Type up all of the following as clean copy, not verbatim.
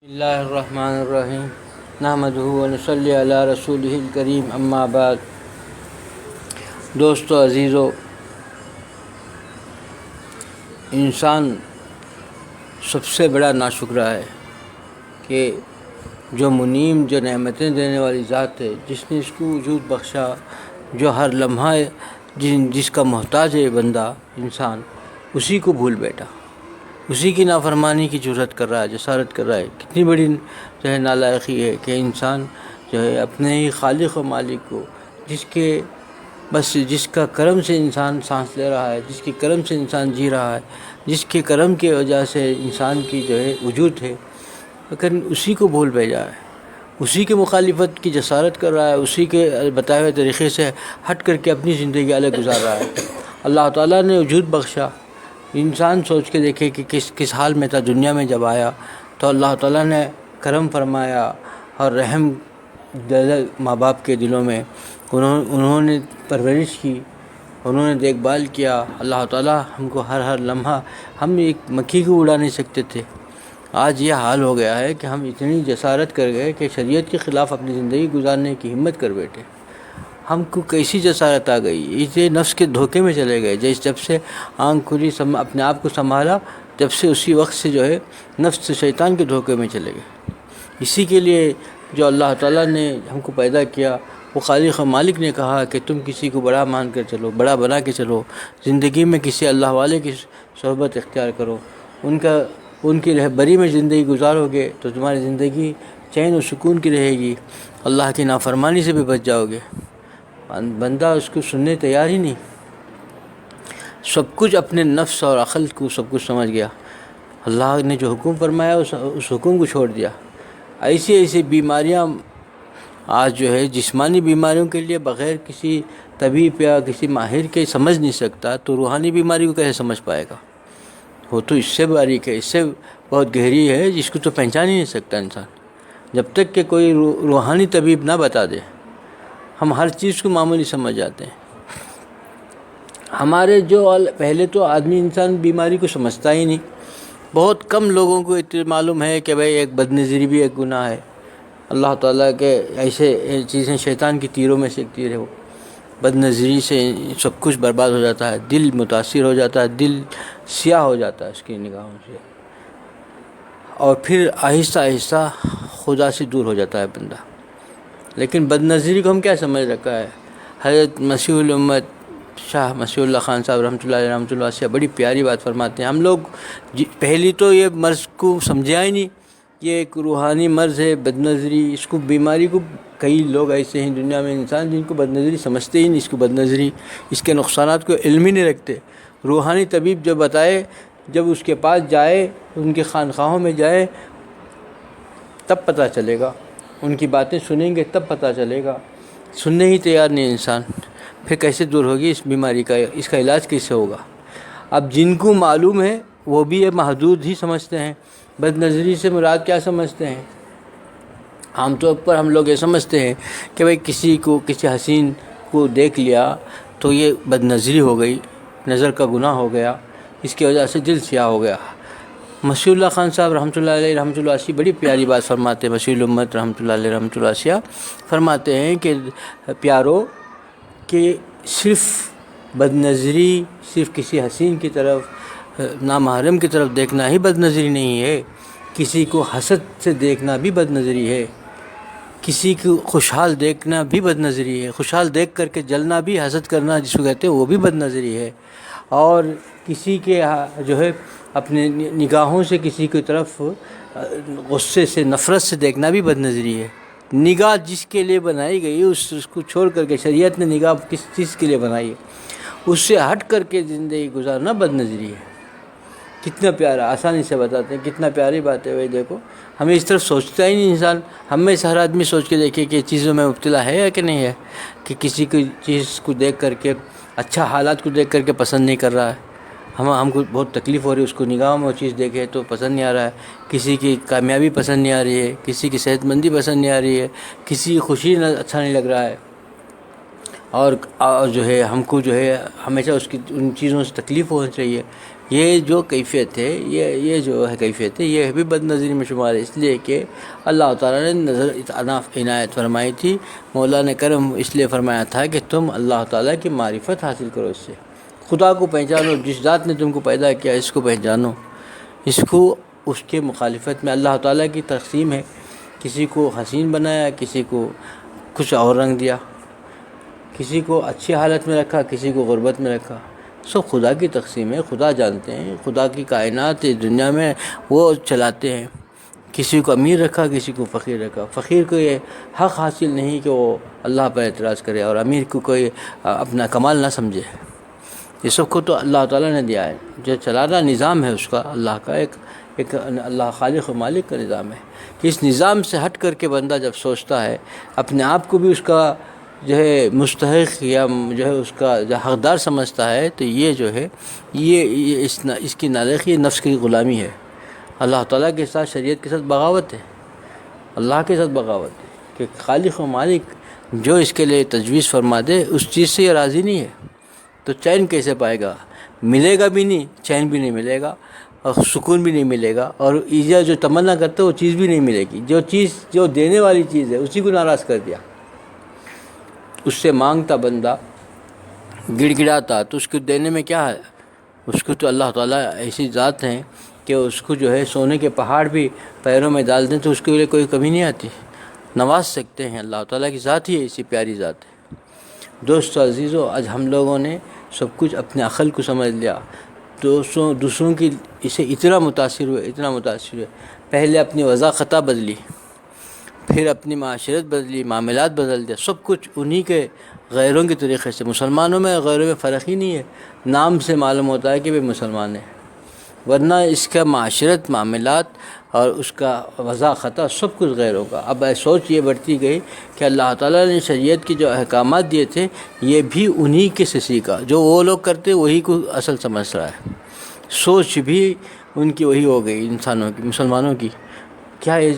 اللہ الرحمن الرحیم نحمدہ و نصلی علی رسولہ الکریم اما بعد۔ دوستو عزیزو، انسان سب سے بڑا ناشکرہ ہے کہ جو منعم، جو نعمتیں دینے والی ذات ہے، جس نے اس کو وجود بخشا، جو ہر لمحہ جس کا محتاج ہے بندہ انسان، اسی کو بھول بیٹھا، اسی کی نافرمانی کی جرات کر رہا ہے، جسارت کر رہا ہے۔ کتنی بڑی جو ہے نالائقی ہے کہ انسان جو ہے اپنے ہی خالق و مالک کو، جس کا کرم سے انسان سانس لے رہا ہے، جس کے کرم سے انسان جی رہا ہے، جس کے کرم کی وجہ سے انسان کی جو ہے وجود ہے، لیکن اسی کو بھول بھیجا ہے، اسی کے مخالفت کی جسارت کر رہا ہے، اسی کے بتائے ہوئے طریقے سے ہٹ کر کے اپنی زندگی الگ گزار رہا ہے۔ اللہ تعالیٰ نے وجود بخشا، انسان سوچ کے دیکھے کہ کس حال میں تھا دنیا میں جب آیا، تو اللہ تعالیٰ نے کرم فرمایا اور رحم ڈالا ماں باپ کے دلوں میں، انہوں نے پرورش کی، انہوں نے دیکھ بھال کیا۔ اللہ تعالیٰ ہم کو ہر لمحہ، ہم ایک مکھی کو اڑا نہیں سکتے تھے، آج یہ حال ہو گیا ہے کہ ہم اتنی جسارت کر گئے کہ شریعت کے خلاف اپنی زندگی گزارنے کی ہمت کر بیٹھے۔ ہم کو کیسی جسارت آ گئی، اسے نفس کے دھوکے میں چلے گئے۔ جب سے آنکھ کھلی، اپنے آپ کو سنبھالا، جب سے اسی وقت سے جو ہے نفس شیطان کے دھوکے میں چلے گئے۔ اسی کے لیے جو اللہ تعالیٰ نے ہم کو پیدا کیا، وہ خالق و مالک نے کہا کہ تم کسی کو بڑا مان کر چلو، بڑا بنا کے چلو، زندگی میں کسی اللہ والے کی صحبت اختیار کرو، ان کی رہبری میں زندگی گزارو گے تو تمہاری زندگی چین و سکون کی رہے گی، اللہ کی نافرمانی سے بھی بچ جاؤ گے۔ بندہ اس کو سننے تیار ہی نہیں، سب کچھ اپنے نفس اور عقل کو سب کچھ سمجھ گیا، اللہ نے جو حکم فرمایا اس حکم کو چھوڑ دیا۔ ایسی بیماریاں آج جو ہے جسمانی بیماریوں کے لیے بغیر کسی طبیب یا کسی ماہر کے سمجھ نہیں سکتا، تو روحانی بیماری کو کیسے سمجھ پائے گا؟ وہ تو اس سے باریک ہے، اس سے بہت گہری ہے، جس کو تو پہچان ہی نہیں سکتا انسان، جب تک کہ کوئی روحانی طبیب نہ بتا دے۔ ہم ہر چیز کو معمولی سمجھ جاتے ہیں۔ ہمارے پہلے تو آدمی انسان بیماری کو سمجھتا ہی نہیں، بہت کم لوگوں کو معلوم ہے کہ بھائی ایک بد نظری بھی ایک گناہ ہے۔ اللہ تعالیٰ کے ایسے چیزیں شیطان کی تیروں میں سے ایک تیر ہے، وہ بد نظری سے سب کچھ برباد ہو جاتا ہے، دل متاثر ہو جاتا ہے، دل سیاہ ہو جاتا ہے اس کی نگاہوں سے، اور پھر آہستہ آہستہ خدا سے دور ہو جاتا ہے بندہ۔ لیکن بد نظری کو ہم کیا سمجھ رکھا ہے؟ حضرت مسیح الامت شاہ مسیح اللہ خان صاحب رحمۃ اللہ سے بڑی پیاری بات فرماتے ہیں۔ ہم لوگ پہلی تو یہ مرض کو سمجھا ہی نہیں، یہ ایک روحانی مرض ہے بد نظری۔ اس کو بیماری کو کئی لوگ ایسے ہیں دنیا میں انسان جن کو بد نظری سمجھتے ہی نہیں، اس کو بد نظری، اس کے نقصانات کو علم ہی نہیں رکھتے۔ روحانی طبیب جو بتائے، جب اس کے پاس جائے، ان کے خانقاہوں میں جائے، تب پتہ چلے گا، ان کی باتیں سنیں گے تب پتہ چلے گا۔ سننے ہی تیار نہیں انسان، پھر کیسے دور ہوگی اس بیماری کا، اس کا علاج کیسے ہوگا؟ اب جن کو معلوم ہے وہ بھی یہ محدود ہی سمجھتے ہیں۔ بد نظری سے مراد کیا سمجھتے ہیں؟ عام طور پر ہم لوگ یہ سمجھتے ہیں کہ بھائی کسی حسین کو دیکھ لیا تو یہ بد نظری ہو گئی، نظر کا گناہ ہو گیا، اس کی وجہ سے دل سیاہ ہو گیا۔ مسیح اللہ خان صاحب رحمۃ اللہ علیہ بڑی پیاری بات فرماتے ہیں۔ مسیح الامت رحمۃ اللہ علیہ فرماتے ہیں کہ پیارو، کہ صرف بد نظری، صرف کسی حسین کی طرف، نامحرم کی طرف دیکھنا ہی بد نظری نہیں ہے، کسی کو حسد سے دیکھنا بھی بد نظری ہے، کسی کو خوشحال دیکھنا بھی بد نظری ہے، خوشحال دیکھ کر کے جلنا بھی، حسد کرنا جس کو کہتے ہیں، وہ بھی بد نظری ہے، اور کسی کے جو ہے اپنے نگاہوں سے کسی کی طرف غصے سے، نفرت سے دیکھنا بھی بد نظری ہے۔ نگاہ جس کے لیے بنائی گئی اس کو چھوڑ کر کے، شریعت نے نگاہ کس چیز کے لیے بنائی ہے، اس سے ہٹ کر کے زندگی گزارنا بد نظری ہے۔ کتنا پیارا، آسانی سے بتاتے ہیں، کتنا پیاری بات ہے بھائی۔ دیکھو، ہمیں اس طرف سوچتا ہی نہیں انسان، ہم میں سے ہر آدمی سوچ کے دیکھے کہ چیزوں میں مبتلا ہے یا کہ نہیں ہے، کہ کسی کی چیز کو دیکھ کر کے، اچھا حالات کو دیکھ کر کے پسند نہیں کر رہا ہے، ہم کو بہت تکلیف ہو رہی ہے، اس کو نگاہوں میں وہ چیز دیکھے تو پسند نہیں آ رہا ہے، کسی کی کامیابی پسند نہیں آ رہی ہے، کسی کی صحت مندی پسند نہیں آ رہی ہے، کسی کی خوشی اچھا نہیں لگ رہا ہے، اور جو ہے ہم کو جو ہے ہمیشہ ان چیزوں سے تکلیف ہونی چاہیے، یہ جو کیفیت ہے، یہ جو ہے کیفیت ہے، یہ بھی بد نظری میں شمار ہے، اس لیے کہ اللہ تعالیٰ نے نظر عنایت فرمائی تھی، مولا نے کرم اس لیے فرمایا تھا کہ تم اللہ تعالیٰ کی معرفت حاصل کرو، اس سے خدا کو پہچانو، جس ذات نے تم کو پیدا کیا اس کو پہچانو، اس کو اس کے مخالفت میں اللہ تعالیٰ کی تقسیم ہے، کسی کو حسین بنایا، کسی کو کچھ اور رنگ دیا، کسی کو اچھی حالت میں رکھا، کسی کو غربت میں رکھا، سب خدا کی تقسیم ہے، خدا جانتے ہیں، خدا کی کائنات دنیا میں وہ چلاتے ہیں، کسی کو امیر رکھا، کسی کو فقیر رکھا، فقیر کو یہ حق حاصل نہیں کہ وہ اللہ پر اعتراض کرے، اور امیر کو کوئی اپنا کمال نہ سمجھے، یہ سب کو تو اللہ تعالیٰ نے دیا ہے، جو چلانا نظام ہے اس کا، اللہ کا ایک اللہ خالق و مالک کا نظام ہے، کہ اس نظام سے ہٹ کر کے بندہ جب سوچتا ہے، اپنے آپ کو بھی اس کا جو ہے مستحق یا جو ہے اس کا جو حقدار سمجھتا ہے، تو یہ جو ہے یہ اس کی نالخی نفس کی غلامی ہے، اللہ تعالیٰ کے ساتھ، شریعت کے ساتھ بغاوت ہے، اللہ کے ساتھ بغاوت ہے، کہ خالق و مالک جو اس کے لیے تجویز فرما دے اس چیز سے یہ راضی نہیں ہے، تو چین کیسے پائے گا؟ ملے گا بھی نہیں، چین بھی نہیں ملے گا، اور سکون بھی نہیں ملے گا، اور ایجا جو تمنا کرتا ہے وہ چیز بھی نہیں ملے گی، جو چیز جو دینے والی چیز ہے اسی کو ناراض کر دیا، اس سے مانگتا بندہ، گڑ گڑاتا، تو اس کو دینے میں کیا ہے؟ اس کو تو اللہ تعالیٰ ایسی ذات ہیں کہ اس کو جو ہے سونے کے پہاڑ بھی پیروں میں ڈال دیں تو اس کے لیے کوئی کمی نہیں آتی، نواز سکتے ہیں، اللہ تعالیٰ کی ذات ہی ایسی پیاری ذات ہے۔ دوستو عزیزو، آج ہم لوگوں نے سب کچھ اپنے عقل کو سمجھ لیا، دوسروں کی اسے اتنا متاثر ہوئے، پہلے اپنی وضع خطا بدلی، پھر اپنی معاشرت بدلی، معاملات بدل دیا، سب کچھ انہی کے غیروں کے طریقے سے۔ مسلمانوں میں غیروں میں فرق ہی نہیں ہے، نام سے معلوم ہوتا ہے کہ وہ مسلمان ہے، ورنہ اس کا معاشرت، معاملات اور اس کا وضع خطا سب کچھ غیروں کا۔ اب سوچ یہ بڑھتی گئی کہ اللہ تعالیٰ نے شریعت کی جو احکامات دیے تھے یہ بھی انہی کے سے سیکھا، جو وہ لوگ کرتے وہی کو اصل سمجھ رہا ہے، سوچ بھی ان کی وہی ہو گئی، انسانوں کی، مسلمانوں کی۔ کیا یہ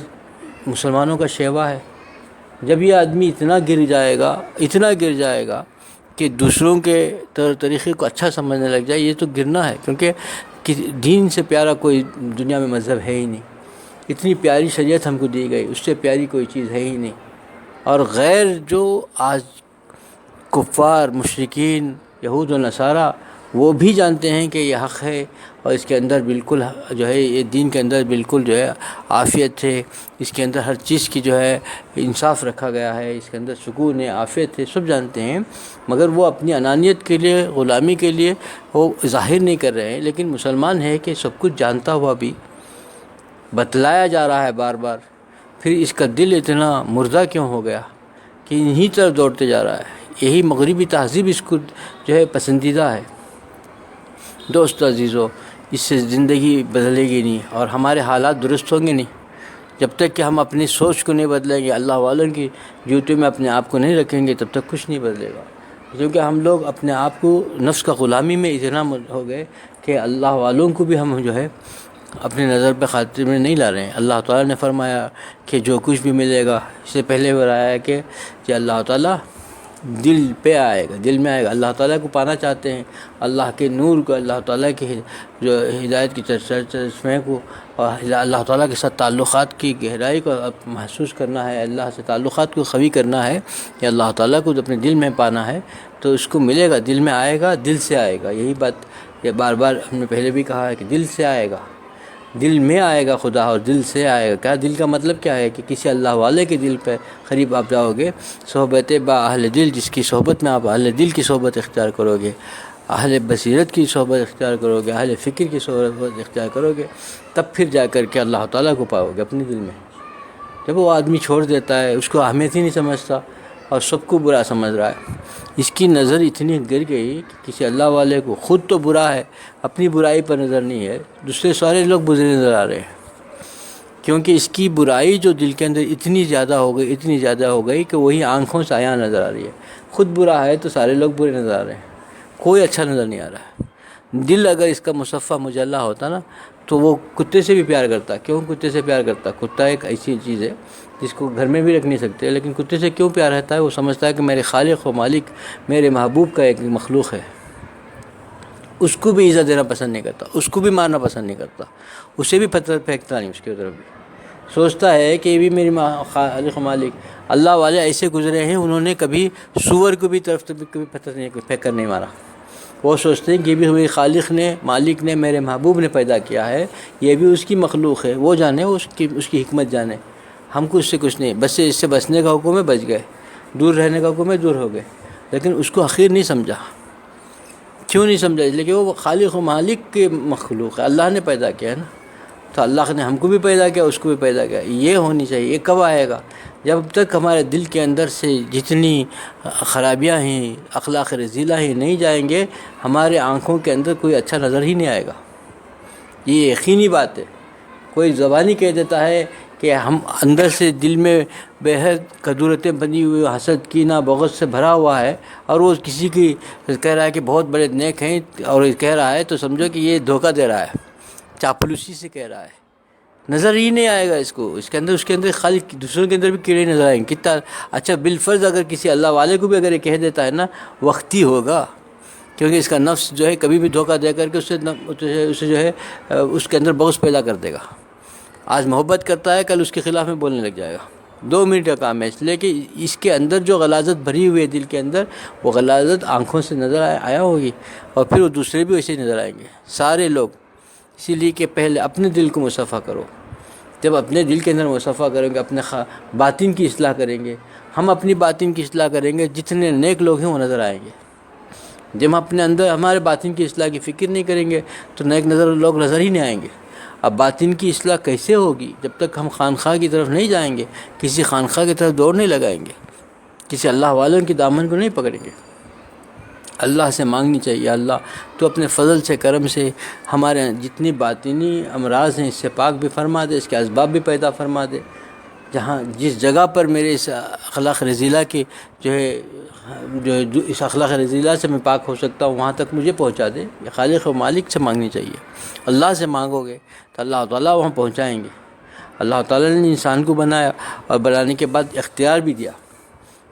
مسلمانوں کا شیوا ہے؟ جب یہ آدمی اتنا گر جائے گا کہ دوسروں کے طور طریقے کو اچھا سمجھنے لگ جائے، یہ تو گرنا ہے، کیونکہ دین سے پیارا کوئی دنیا میں مذہب ہے ہی نہیں، اتنی پیاری شریعت ہم کو دی گئی، اس سے پیاری کوئی چیز ہے ہی نہیں۔ اور غیر جو آج کفار، مشرکین، یہود و نصارہ، وہ بھی جانتے ہیں کہ یہ حق ہے، اور اس کے اندر بالکل جو ہے یہ دین کے اندر بالکل جو ہے عافیت ہے، اس کے اندر ہر چیز کی جو ہے انصاف رکھا گیا ہے، اس کے اندر سکون ہے، عافیت ہے، سب جانتے ہیں، مگر وہ اپنی انانیت کے لیے، غلامی کے لیے وہ ظاہر نہیں کر رہے ہیں۔ لیکن مسلمان ہے کہ سب کچھ جانتا ہوا بھی بتلایا جا رہا ہے بار بار، پھر اس کا دل اتنا مردہ کیوں ہو گیا کہ انہی طرف دوڑتے جا رہا ہے؟ یہی مغربی تہذیب اس کو جو ہے پسندیدہ ہے۔ دوست عزیزو، اس سے زندگی بدلے گی نہیں، اور ہمارے حالات درست ہوں گے نہیں جب تک کہ ہم اپنی سوچ کو نہیں بدلیں گے، اللہ والوں کی جوتے میں اپنے آپ کو نہیں رکھیں گے، تب تک کچھ نہیں بدلے گا۔ کیونکہ ہم لوگ اپنے آپ کو نفس کا غلامی میں اتنا ہو گئے کہ اللہ والوں کو بھی ہم جو ہے اپنے نظر پہ خاطر میں نہیں لا رہے ہیں۔ اللہ تعالیٰ نے فرمایا کہ جو کچھ بھی ملے گا، اس سے پہلے بتایا ہے کہ اللہ تعالیٰ دل پہ آئے گا، دل میں آئے گا۔ اللہ تعالیٰ کو پانا چاہتے ہیں، اللہ کے نور کو، اللہ تعالیٰ کی جو ہدایت کی چشمے کو، اور اللہ تعالیٰ کے ساتھ تعلقات کی گہرائی کو محسوس کرنا ہے، اللہ سے تعلقات کو قوی کرنا ہے، یا اللہ تعالیٰ کو اپنے دل میں پانا ہے، تو اس کو ملے گا، دل میں آئے گا، دل سے آئے گا۔ یہی بات یہ بار بار ہم نے پہلے بھی کہا ہے کہ دل سے آئے گا، دل میں آئے گا خدا، اور دل سے آئے گا۔ کیا دل کا مطلب کیا ہے؟ کہ کسی اللہ والے کے دل پہ قریب آپ جاؤ گے، صحبت با اہل دل، جس کی صحبت میں آپ اہل دل کی صحبت اختیار کرو گے، اہل بصیرت کی صحبت اختیار کرو گے، اہل فکر کی صحبت اختیار کرو گے، تب پھر جا کر کے اللہ تعالیٰ کو پاؤ گے اپنے دل میں۔ جب وہ آدمی چھوڑ دیتا ہے، اس کو اہمیت ہی نہیں سمجھتا اور سب کو برا سمجھ رہا ہے، اس کی نظر اتنی گر گئی کہ کسی اللہ والے کو خود تو برا ہے، اپنی برائی پر نظر نہیں ہے، دوسرے سارے لوگ برے نظر آ رہے ہیں، کیونکہ اس کی برائی جو دل کے اندر اتنی زیادہ ہو گئی کہ وہی آنکھوں سے عیاں نظر آ رہی ہے۔ خود برا ہے تو سارے لوگ برے نظر آ رہے ہیں، کوئی اچھا نظر نہیں آ رہا ہے۔ دل اگر اس کا مصفہ مجلہ ہوتا نا تو وہ کتے سے بھی پیار کرتا۔ کیوں کتے سے پیار کرتا؟ کتا ایک ایسی چیز ہے جس کو گھر میں بھی رکھ نہیں سکتے، لیکن کتے سے کیوں پیار رہتا ہے؟ وہ سمجھتا ہے کہ میرے خالق و مالک، میرے محبوب کا ایک مخلوق ہے، اس کو بھی ایزا دینا پسند نہیں کرتا، اس کو بھی مارنا پسند نہیں کرتا، اسے بھی پتھر پھینکتا نہیں اس کی طرف بھی، سوچتا ہے کہ یہ بھی میری خالق مالک۔ اللہ والے ایسے گزرے ہیں، انہوں نے کبھی سور کو بھی طرف کبھی پتھر نہیں پھینک کر نہیں مارا، وہ سوچتے ہیں کہ یہ بھی میرے خالق نے، مالک نے، میرے محبوب نے پیدا کیا ہے، یہ بھی اس کی مخلوق ہے، وہ جانے، اس کی حکمت جانے، ہم کو اس سے کچھ نہیں، بس اس سے بچنے کا حکم ہے، بچ گئے، دور رہنے کا حکم ہے، دور ہو گئے۔ لیکن اس کو حقیر نہیں سمجھا، کیوں نہیں سمجھا؟ لیکن وہ خالق و مالک کے مخلوق ہے، اللہ نے پیدا کیا ہے نا، تو اللہ نے ہم کو بھی پیدا کیا، اس کو بھی پیدا کیا۔ یہ ہونی چاہیے۔ یہ کب آئے گا؟ جب تک ہمارے دل کے اندر سے جتنی خرابیاں ہیں، اخلاق رذیلہ ہیں، نہیں جائیں گے، ہمارے آنکھوں کے اندر کوئی اچھا نظر ہی نہیں آئے گا۔ یہ یقینی بات ہے۔ کوئی زبانی کہہ دیتا ہے کہ ہم اندر سے دل میں بے حد کدورتیں بنی ہوئی، حسد، کینہ، بغض سے بھرا ہوا ہے، اور وہ کسی کی کہہ رہا ہے کہ بہت بڑے نیک ہیں اور کہہ رہا ہے، تو سمجھو کہ یہ دھوکہ دے رہا ہے، چاپلوسی سے کہہ رہا ہے، نظر ہی نہیں آئے گا اس کو۔ اس کے اندر خالی دوسروں کے اندر بھی کیڑے نظر آئیں گے۔ کتنا اچھا بالفرض اگر کسی اللہ والے کو بھی اگر یہ کہہ دیتا ہے نا، وقتی ہوگا، کیونکہ اس کا نفس جو ہے کبھی بھی دھوکہ دے کر کے اسے جو ہے اس کے اندر بغض پیدا کر دے گا۔ آج محبت کرتا ہے، کل اس کے خلاف میں بولنے لگ جائے گا۔ 2 منٹ کا کام ہے، اس لیے کہ اس کے اندر جو غلاظت بھری ہوئی ہے دل کے اندر، وہ غلاظت آنکھوں سے نظر آیا ہوگی، اور پھر وہ دوسرے بھی ویسے ہی نظر آئیں گے، سارے لوگ۔ اسی لیے کہ پہلے اپنے دل کو مصفح کرو۔ جب اپنے دل کے اندر مصفح کریں گے، اپنے باطن کی اصلاح کریں گے، ہم اپنی باطن کی اصلاح کریں گے، جتنے نیک لوگ ہیں وہ نظر آئیں گے۔ جب ہم اپنے اندر ہمارے باطن کی اصلاح کی فکر نہیں کریں گے تو نیک لوگ نظر ہی نہیں آئیں گے۔ اب باطن کی اصلاح کیسے ہوگی؟ جب تک ہم خانقاہ کی طرف نہیں جائیں گے، کسی خانقاہ کی طرف دوڑ نہیں لگائیں گے، کسی اللہ والوں کی دامن کو نہیں پکڑیں گے۔ اللہ سے مانگنی چاہیے، اللہ تو اپنے فضل سے، کرم سے ہمارے جتنی باطنی امراض ہیں اس سے پاک بھی فرما دے، اس کے اسباب بھی پیدا فرما دے۔ جس جگہ پر میرے اس اخلاق رذیلہ کی جو اس اخلاق رذیلہ سے میں پاک ہو سکتا ہوں، وہاں تک مجھے پہنچا دے۔ یہ خالق و مالک سے مانگنی چاہیے۔ اللہ سے مانگو گے تو اللہ تعالیٰ وہاں پہنچائیں گے۔ اللہ تعالیٰ نے انسان کو بنایا، اور بنانے کے بعد اختیار بھی دیا،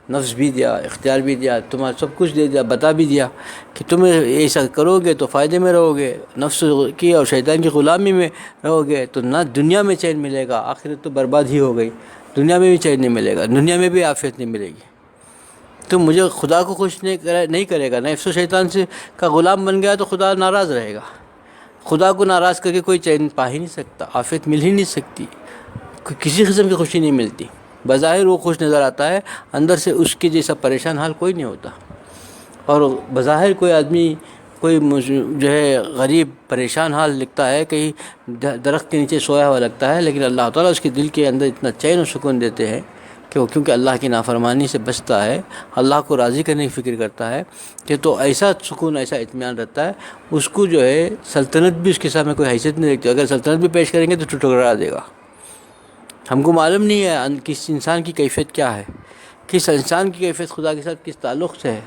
نفس بھی دیا، اختیار بھی دیا، تمہارا سب کچھ دے دیا، بتا بھی دیا کہ تم ایسا کرو گے تو فائدے میں رہو گے، نفس کی اور شیطان کی غلامی میں رہو گے تو نہ دنیا میں چین ملے گا، آخرت تو برباد ہی ہو گئی، دنیا میں بھی چین نہیں ملے گا، دنیا میں بھی عافیت نہیں ملے گی۔ تو مجھے خدا کو خوش نہیں کرے گا، نفس و شیطان سے کا غلام بن گیا تو خدا ناراض رہے گا۔ خدا کو ناراض کر کے کوئی چین پا ہی نہیں سکتا، عافیت مل ہی نہیں سکتی، کسی قسم کی خوشی نہیں ملتی۔ بظاہر وہ خوش نظر آتا ہے، اندر سے اس کے جیسا پریشان حال کوئی نہیں ہوتا۔ اور بظاہر کوئی آدمی کوئی جو ہے غریب پریشان حال لگتا ہے، کہیں درخت کے نیچے سویا ہوا لگتا ہے، لیکن اللہ تعالیٰ اس کے دل کے اندر اتنا چین و سکون دیتے ہیں کہ وہ کیونکہ اللہ کی نافرمانی سے بچتا ہے، اللہ کو راضی کرنے کی فکر کرتا ہے، کہ تو ایسا سکون، ایسا اطمینان رہتا ہے، اس کو جو ہے سلطنت بھی اس کے سامنے کوئی حیثیت نہیں رکھتی۔ اگر سلطنت بھی پیش کریں گے تو ٹٹکرا دے گا۔ ہم کو معلوم نہیں ہے کس انسان کی کیفیت کیا ہے، کس انسان کی کیفیت خدا کے ساتھ کس تعلق سے ہے۔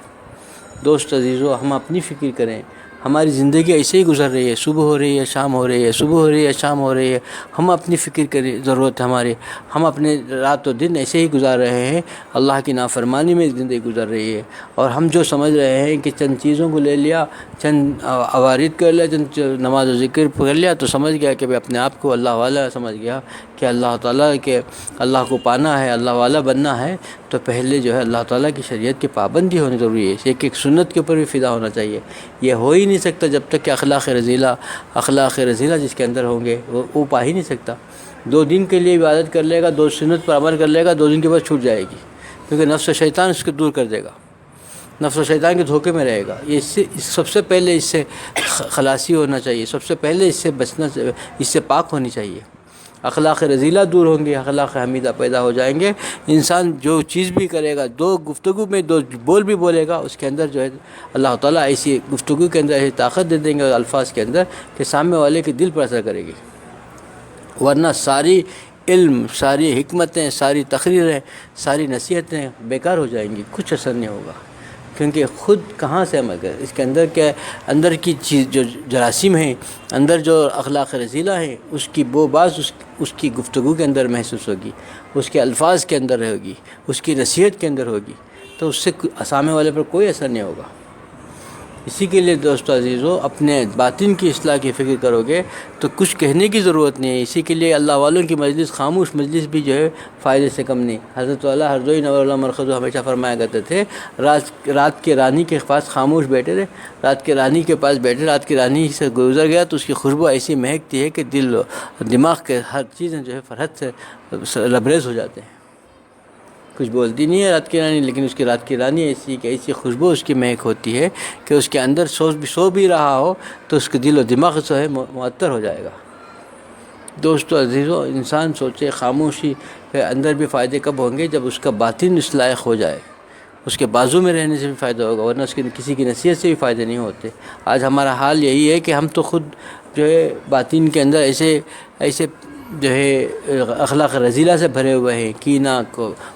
دوست عزیزو، ہم اپنی فکر کریں۔ ہماری زندگی ایسے ہی گزر رہی ہے، صبح ہو رہی ہے، شام ہو رہی ہے، صبح ہو رہی ہے، شام ہو رہی ہے، ہم اپنی فکر کریں، ضرورت ہے ہماری، ہم اپنے رات و دن ایسے ہی گزار رہے ہیں، اللہ کی نافرمانی میں زندگی گزر رہی ہے، اور ہم جو سمجھ رہے ہیں کہ چند چیزوں کو لے لیا، چند عوارض کر لیا، چند نماز و ذکر کر لیا تو سمجھ گیا کہ اپنے آپ کو اللہ والا سمجھ گیا، کہ اللہ تعالیٰ کے اللہ کو پانا ہے، اللہ والا بننا ہے، تو پہلے جو ہے اللہ تعالیٰ کی شریعت کی پابندی ہونی ضروری ہے، ایک سنت کے اوپر بھی فدا ہونا چاہیے۔ یہ ہو ہی نہیں سکتا جب تک کہ اخلاق رذیلہ جس کے اندر ہوں گے وہ پا ہی نہیں سکتا۔ 2 دن کے لیے عبادت کر لے گا، 2 سنت پر عمل کر لے گا، 2 دن کے بعد چھوٹ جائے گی، کیونکہ نفس و شیطان اس کو دور کر دے گا، نفس و شیطان کے دھوکے میں رہے گا۔ سب سے پہلے اس سے خلاصی ہونا چاہیے، سب سے پہلے اس سے بچنا، اس سے پاک ہونی چاہیے۔ اخلاق رذیلہ دور ہوں گے، اخلاق حمیدہ پیدا ہو جائیں گے۔ انسان جو چیز بھی کرے گا، 2 گفتگو میں 2 بول بھی بولے گا، اس کے اندر جو ہے اللہ تعالیٰ ایسی گفتگو کے اندر ایسی طاقت دے دیں گے الفاظ کے اندر کہ سامنے والے کے دل پر اثر کرے گی، ورنہ ساری علم، ساری حکمتیں، ساری تقریریں، ساری نصیحتیں بیکار ہو جائیں گی، کچھ اثر نہیں ہوگا، کیونکہ خود کہاں سے عمل کرے۔ اس کے اندر کی چیز جو جراثیم ہیں، اندر جو اخلاق رذیلہ ہیں، اس کی وہ باز اس کی گفتگو کے اندر محسوس ہوگی، اس کے الفاظ کے اندر ہوگی، اس کی نصیحت کے اندر ہوگی، تو اس سے سامنے والے پر کوئی اثر نہیں ہوگا۔ اسی کے لیے دوستو عزیزو اپنے باطن کی اصلاح کی فکر کرو گے تو کچھ کہنے کی ضرورت نہیں ہے. اسی کے لیے اللہ والوں کی مجلس، خاموش مجلس بھی جو ہے فائدے سے کم نہیں. حضرت والا ہردوئی نور اللہ مرخذ ہمیشہ فرمایا کرتے تھے، رات کے رانی کے پاس خاموش بیٹھے تھے، رات کے رانی کے پاس بیٹھے، رات کی رانی سے گزر گیا تو اس کی خوشبو ایسی مہکتی ہے کہ دل اور دماغ کے ہر چیزیں جو ہے فرحت سے لبریز ہو جاتے ہیں. کچھ بولتی نہیں ہے رات کی رانی، لیکن اس کی رات کی رانی ایسی کہ ایسی خوشبو اس کی مہک ہوتی ہے کہ اس کے اندر سو بھی رہا ہو تو اس کے دل و دماغ جو ہے معطر ہو جائے گا. دوستو عزیزو، انسان سوچے خاموشی کے اندر بھی فائدے کب ہوں گے؟ جب اس کا باطن اس لائق ہو جائے. اس کے بازو میں رہنے سے بھی فائدہ ہوگا، ورنہ اس کے کسی کی نصیحت سے بھی فائدے نہیں ہوتے. آج ہمارا حال یہی ہے کہ ہم تو خود جو ہے باطن کے اندر ایسے جو ہے اخلاق رذیلہ سے بھرے ہوئے ہیں، کینہ،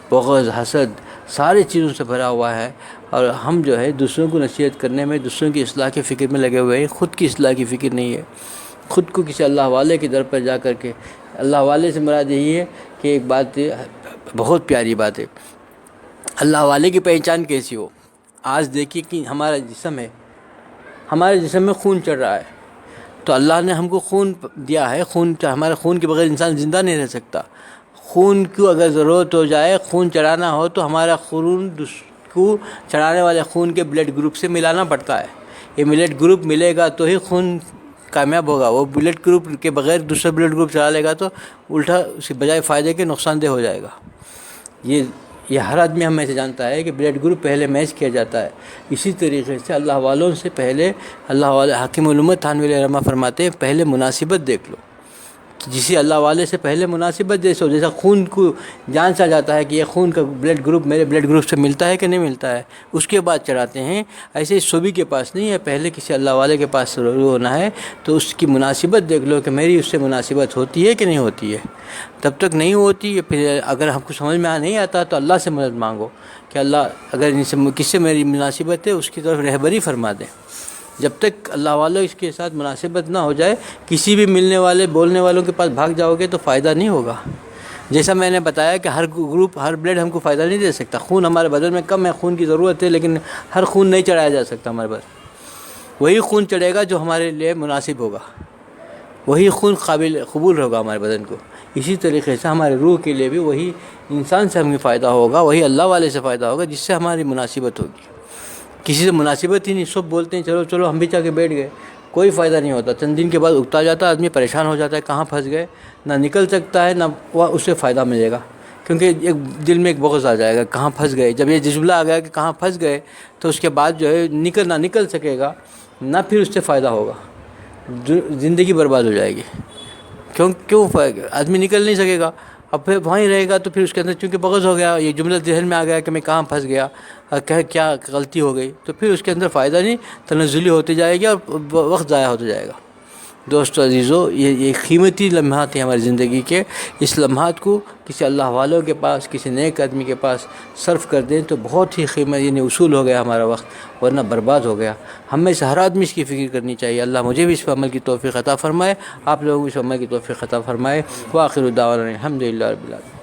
بغض، حسد، سارے چیزوں سے بھرا ہوا ہے، اور ہم جو ہے دوسروں کو نصیحت کرنے میں، دوسروں کی اصلاح کی فکر میں لگے ہوئے ہیں، خود کی اصلاح کی فکر نہیں ہے. خود کو کسی اللہ والے کے در پر جا کر کے، اللہ والے سے مراد یہی ہے کہ ایک بات بہت پیاری بات ہے، اللہ والے کی پہچان کیسی ہو؟ آج دیکھیے کہ ہمارا جسم ہے، ہمارے جسم میں خون چڑھ رہا ہے، تو اللہ نے ہم کو خون دیا ہے. ہمارے خون کے بغیر انسان زندہ نہیں رہ سکتا. خون کو اگر ضرورت ہو جائے، خون چڑھانا ہو تو ہمارا خون کو چڑھانے والے خون کے بلڈ گروپ سے ملانا پڑتا ہے. یہ بلڈ گروپ ملے گا تو ہی خون کامیاب ہوگا. وہ بلڈ گروپ کے بغیر دوسرا بلڈ گروپ چلا لے گا تو الٹا اس کے بجائے فائدے کے نقصان دہ ہو جائے گا. یہ ہر آدمی ہم میں سے جانتا ہے کہ بلڈ گروپ پہلے میچ کیا جاتا ہے. اسی طریقے سے اللہ والوں سے پہلے، اللہ والے حاکم الامت تھانوی علیہ الرحمہ فرماتے ہیں، پہلے مناسبت دیکھ لو. جسی اللہ والے سے پہلے مناسبت جیسا خون کو جان سا جاتا ہے کہ یہ خون کا بلڈ گروپ میرے بلڈ گروپ سے ملتا ہے کہ نہیں ملتا ہے، اس کے بعد چڑھاتے ہیں. ایسے ہی صوبی کے پاس نہیں ہے، پہلے کسی اللہ والے کے پاس ضرور ہونا ہے تو اس کی مناسبت دیکھ لو کہ میری اس سے مناسبت ہوتی ہے کہ نہیں ہوتی ہے. تب تک نہیں ہوتی، پھر اگر ہم کو سمجھ میں نہیں آتا تو اللہ سے مدد مانگو کہ اللہ اگر کس سے میری مناسبت ہے اس کی طرف رہبری فرما دیں. جب تک اللہ والوں اس کے ساتھ مناسبت نہ ہو جائے، کسی بھی ملنے والے بولنے والوں کے پاس بھاگ جاؤ گے تو فائدہ نہیں ہوگا. جیسا میں نے بتایا کہ ہر گروپ، ہر بلڈ ہم کو فائدہ نہیں دے سکتا. خون ہمارے بدن میں کم ہے، خون کی ضرورت ہے، لیکن ہر خون نہیں چڑھایا جا سکتا ہمارے پاس. وہی خون چڑھے گا جو ہمارے لیے مناسب ہوگا، وہی خون قابل قبول ہوگا ہمارے بدن کو. اسی طریقے سے ہمارے روح کے لیے بھی وہی انسان سے ہمیں فائدہ ہوگا، وہی اللہ والے سے فائدہ ہوگا جس سے ہماری مناسبت ہوگی. کسی سے مناسبت ہی نہیں، سب بولتے ہیں چلو چلو، ہم بھی چاہ کے بیٹھ گئے، کوئی فائدہ نہیں ہوتا. چند دن کے بعد اگتا جاتا ہے، آدمی پریشان ہو جاتا ہے، کہاں پھنس گئے، نہ نکل سکتا ہے، نہ اس سے فائدہ ملے گا، کیونکہ ایک دل میں ایک بغض آ جائے گا کہاں پھنس گئے. جب یہ جملہ آ گیا کہ کہاں پھنس گئے تو اس کے بعد جو ہے نکل سکے گا، نہ پھر اس سے فائدہ ہوگا، زندگی برباد ہو جائے گی. کیوں آدمی نکل نہیں سکے گا، اب پھر وہیں رہے گا تو پھر اس کے اندر چونکہ بغض ہو گیا، یہ جملہ ذہن میں آ گیا کہ میں کہاں پھنس گیا، کیا غلطی ہو گئی، تو پھر اس کے اندر فائدہ نہیں، تنزلی ہوتی جائے گی اور وقت ضائع ہوتا جائے گا. دوستو عزیزو، یہ قیمتی لمحات ہیں ہماری زندگی کے. اس لمحات کو کسی اللہ والوں کے پاس، کسی نیک آدمی کے پاس صرف کر دیں تو بہت ہی قیمت، یعنی اصول ہو گیا ہمارا وقت، ورنہ برباد ہو گیا. ہم میں سے ہر آدمی اس کی فکر کرنی چاہیے. اللہ مجھے بھی اس پر عمل کی توفیق عطا فرمائے، آپ لوگوں کو اس پر عمل کی توفیق عطا فرمائے. وآخر دعوانا الحمدللہ رب العالمین.